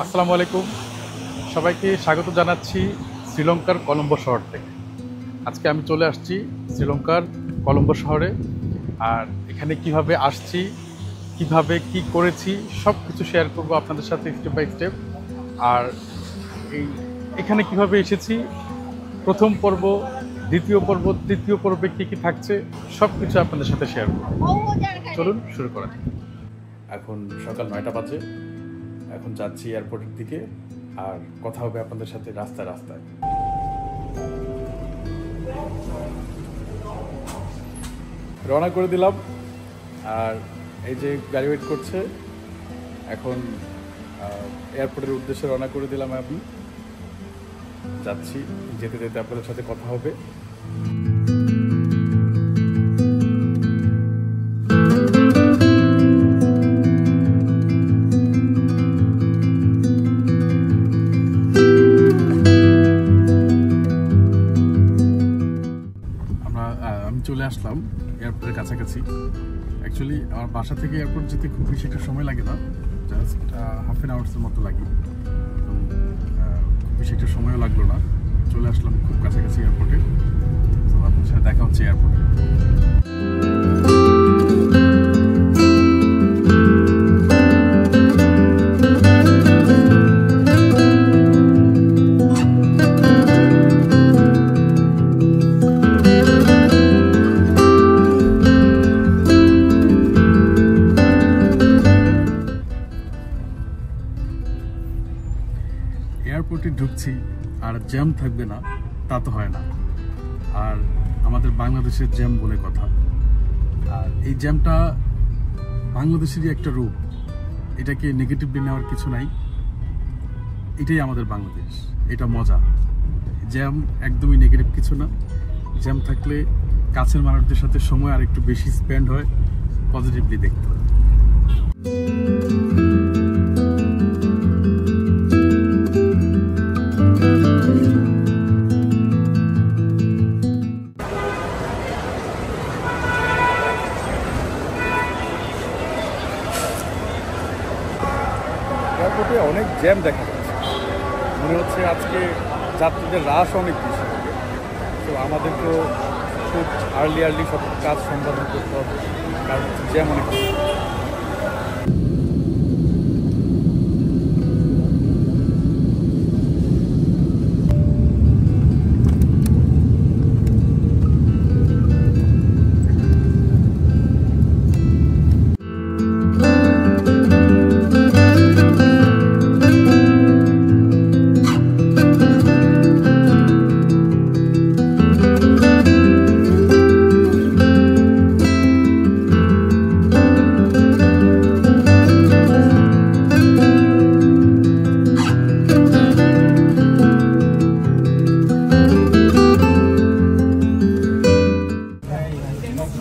আসসালামু আলাইকুম, সবাইকে স্বাগত জানাচ্ছি শ্রীলঙ্কার কলম্বো শহর থেকে। আজকে আমি চলে আসছি শ্রীলঙ্কার কলম্বো শহরে। আর এখানে কিভাবে আসছি, কিভাবে কি করেছি, সব কিছু শেয়ার করব আপনাদের সাথে স্টেপ বাই স্টেপ। আর এখানে কিভাবে এসেছি, প্রথম পর্ব, দ্বিতীয় পর্ব, তৃতীয় পর্বে কী কী থাকছে, সব কিছু আপনাদের সাথে শেয়ার করব। চলুন শুরু করা যাক। এখন সকাল 9টা বাজে। এখন যাচ্ছি এয়ারপোর্টের দিকে, আর কথা হবে আপনাদের সাথে রাস্তায় রাস্তায়। রওনা করে দিলাম, আর এই যে গাড়ি ওয়েট করছে। এখন এয়ারপোর্টের উদ্দেশ্যে রওনা করে দিলাম। আমি যাচ্ছি, যেতে যেতে আপনাদের সাথে কথা হবে। আমি চলে আসলাম এয়ারপোর্টের কাছাকাছি। অ্যাকচুয়ালি আমার বাসা থেকে এয়ারপোর্ট যেতে খুব বেশি একটা সময় লাগে না, জাস্ট হাফ অ্যান আওয়ার্সের মতো লাগে। তো খুব বেশি একটা সময়ও লাগলো না, চলে আসলাম খুব কাছাকাছি এয়ারপোর্টে। তো আপনার সাথে দেখা হচ্ছে এয়ারপোর্টে। এয়ারপোর্টে ঢুকছি আর জ্যাম থাকবে না তা তো হয় না। আর আমাদের বাংলাদেশের জ্যাম বলে কথা। আর এই জ্যামটা বাংলাদেশেরই একটা রূপ, এটাকে নেগেটিভলি নেওয়ার কিছু নাই। এটাই আমাদের বাংলাদেশ, এটা মজা। জ্যাম একদমই নেগেটিভ কিছু না। জ্যাম থাকলে কাছের মানুষদের সাথে সময় আর একটু বেশি স্পেন্ড হয়, পজিটিভলি দেখতে হয়। এয়ারপোর্টে অনেক জ্যাম দেখা যাচ্ছে, মনে হচ্ছে আজকে যাত্রীদের রাশ অনেক বেশি হবে। তো আমাদেরকেও খুব আর্লি সব কাজ সম্পাদন করতে হবে, কারণ জ্যাম অনেক বেশি।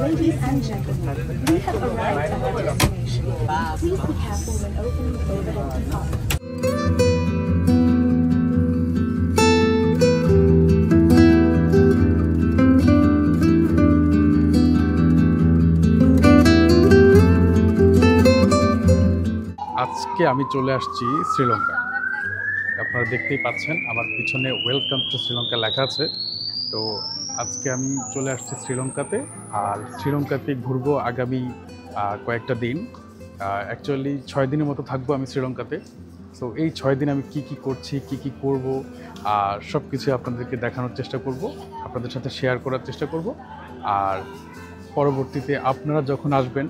Ladies and gentlemen, we have arrived at our destination. Please be careful when opening the overhead compartment. আজকে আমি চলে আসছি শ্রীলঙ্কা। আপনারা দেখতেই পাচ্ছেন আমার পিছনে ওয়েলকাম টু শ্রীলঙ্কা লেখা আছে। তো আজকে আমি চলে আসছি শ্রীলঙ্কাতে, আর শ্রীলঙ্কাতে ঘুরবো আগামী কয়েকটা দিন। অ্যাকচুয়ালি 6 দিনের মতো থাকবো আমি শ্রীলঙ্কাতে। সো এই 6 দিন আমি কি করছি, কি করব, আর সব কিছু আপনাদেরকে দেখানোর চেষ্টা করব, আপনাদের সাথে শেয়ার করার চেষ্টা করব। আর পরবর্তীতে আপনারা যখন আসবেন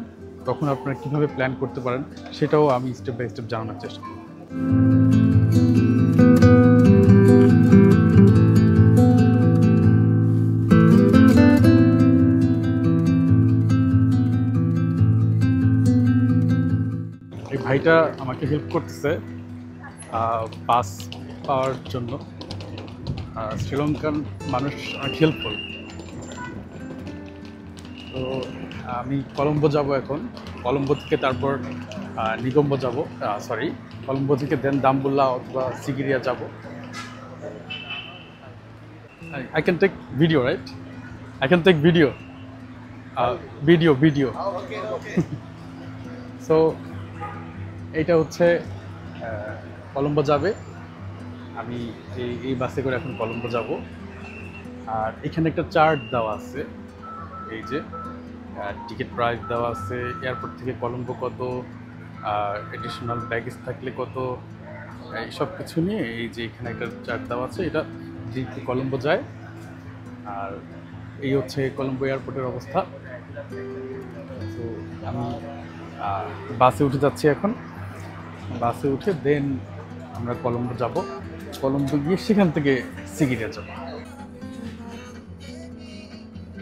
তখন আপনারা কীভাবে প্ল্যান করতে পারেন সেটাও আমি স্টেপ বাই স্টেপ জানানোর চেষ্টা করব। এই ভাইটা আমাকে হেল্প করতেছে পাস পাওয়ার জন্য। শ্রীলঙ্কান মানুষ অনেক হেল্পফুল। তো আমি কলম্বো যাব এখন। কলম্বো থেকে তারপর নিগম্বো যাব, কলম্বো থেকে দেন দাম্বুল্লা অথবা সিগিরিয়া যাব। I can take video, right? I can take video. Video so এইটা হচ্ছে কলম্বো যাবে। আমি এই বাসে করে এখন কলম্বো যাব। আর এখানে একটা চার্ট দেওয়া আছে, এই যে টিকিট প্রাইস দেওয়া আছে, এয়ারপোর্ট থেকে কলম্বো কত, এডিশনাল ব্যাগেজ থাকলে কত, এইসব কিছু নিয়ে এই যে এখানে একটা চার্ট দেওয়া আছে, এটা ডিরেক্টলি কলম্বো যায়। আর এই হচ্ছে কলম্বো এয়ারপোর্টের অবস্থা। তো আমি বাসে উঠে যাচ্ছি এখন। বাসে উঠে দেন আমরা কলম্বো যাব। কলম্বো গিয়ে সেখান থেকে সিগিরিয়া যাব।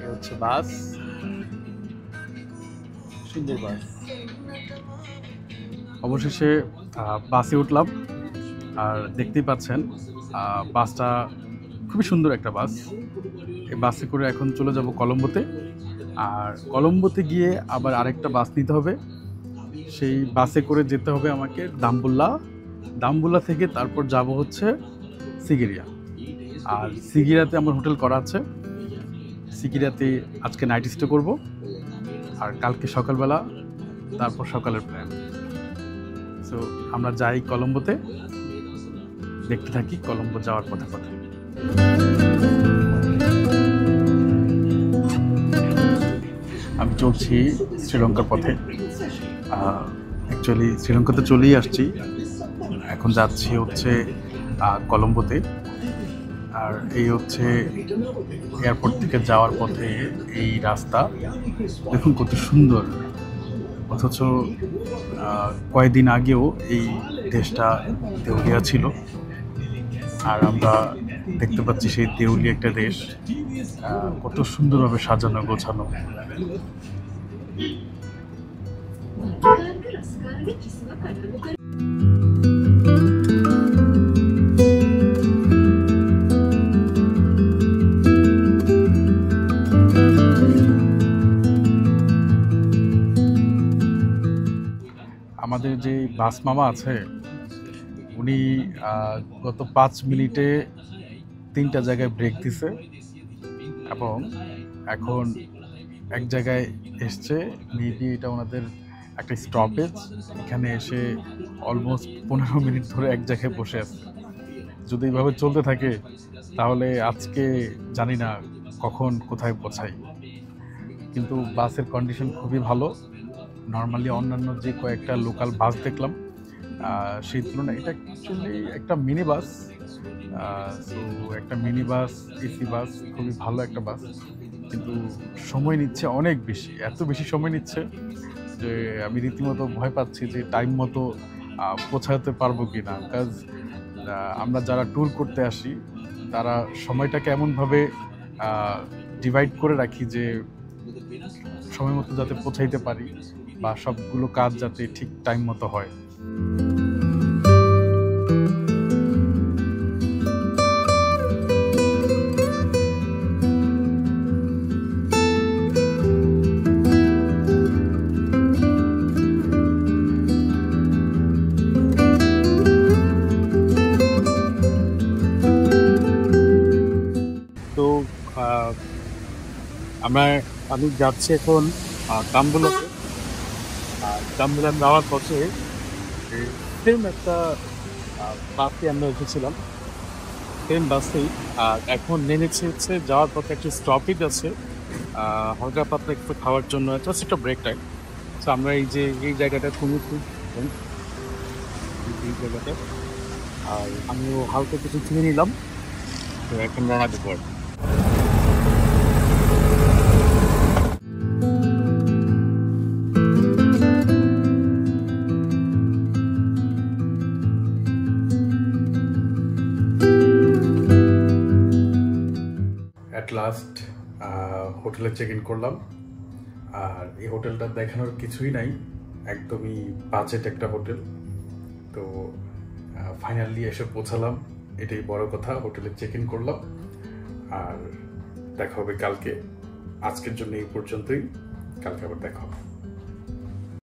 এই হচ্ছে বাস, সুন্দর বাস। অবশেষে বাসে উঠলাম। আর দেখতেই পাচ্ছেন বাসটা খুবই সুন্দর একটা বাস। এই বাসে করে এখন চলে যাব কলম্বোতে। আর কলম্বোতে গিয়ে আবার আরেকটা বাস নিতে হবে। সেই বাসে করে যেতে হবে আমাকে দাম্বুল্লা থেকে তারপর যাব হচ্ছে সিগিরিয়া। আর সিগিরিয়াতে আমার হোটেল করা আছে। সিগিরিয়াতে আজকে নাইট স্টে করব। আর কালকে সকালবেলা তারপর সকালের প্ল্যান। সো আমরা যাই কলম্বোতে, দেখতে থাকি কলম্বো যাওয়ার পথে পথে। আমি চলছি শ্রীলঙ্কার পথে। অ্যাকচুয়ালি শ্রীলঙ্কাতে চলেই আসছি, এখন যাচ্ছি হচ্ছে কলম্বোতে। আর এই হচ্ছে এয়ারপোর্ট থেকে যাওয়ার পথে এই রাস্তা, দেখুন কত সুন্দর। অথচ কয়েকদিন আগেও এই দেশটা দেউলিয়া ছিল। আর আমরা দেখতে পাচ্ছি সেই দেউলিয়া একটা দেশ কত সুন্দরভাবে সাজানো গোছানো। আমাদের যে বাস মামা আছে, উনি গত 5 মিনিটে 3টা জায়গায় ব্রেক দিছে এবং এখন এক জায়গায় এসছে। মেবি এটা ওনাদের একটা স্টপেজ। এখানে এসে অলমোস্ট 15 মিনিট ধরে এক জায়গায় বসে আছে। যদি এইভাবে চলতে থাকে তাহলে আজকে জানি না কখন কোথায় পৌঁছাই। কিন্তু বাসের কন্ডিশন খুবই ভালো। নর্মালি অন্যান্য যে কয়েকটা লোকাল বাস দেখলাম সেই তুলনায় এটা অ্যাকচুয়ালি একটা মিনি বাস। সো একটা মিনি বাস, এসি বাস, খুবই ভালো একটা বাস। কিন্তু সময় নিচ্ছে অনেক বেশি, এত বেশি সময় নিচ্ছে যে আমি রীতিমতো ভয় পাচ্ছি যে টাইম মতো পৌঁছাতে পারবো কি না। কাজ আমরা যারা ট্যুর করতে আসি তারা সময়টাকে এমনভাবে ডিভাইড করে রাখি যে সময় মতো যাতে পৌঁছাইতে পারি বা সবগুলো কাজ যাতে ঠিক টাইম মতো হয়। তো আমি যাচ্ছি এখন দাম্বুলাতে। দাম্বুলা যাওয়ার পথে সেম একটা বাসে আমরা উঠেছিলাম, সেম বাসেই। আর এখন নেমেছে হচ্ছে যাওয়ার পথে একটা স্টপেজ আছে হালকা পাতলা একটু খাওয়ার জন্য, জাস্ট একটা ব্রেক টাইম। তো আমরা এই জায়গাটা কমেছি, এই জায়গাটা। আর আমিও হালকা কিছু কিনে নিলাম। তো এখন রওনা দেবো আর কি। অ্যাট লাস্ট হোটেলে চেক ইন করলাম। আর এই হোটেলটা দেখানোর কিছুই নাই, একদমই বাজেট একটা হোটেল। তো ফাইনালি এসে পৌঁছালাম, এটাই বড় কথা। হোটেলে চেক ইন করলাম। আর দেখা হবে কালকে। আজকের জন্য এই পর্যন্তই, কালকে আবার দেখা হবে।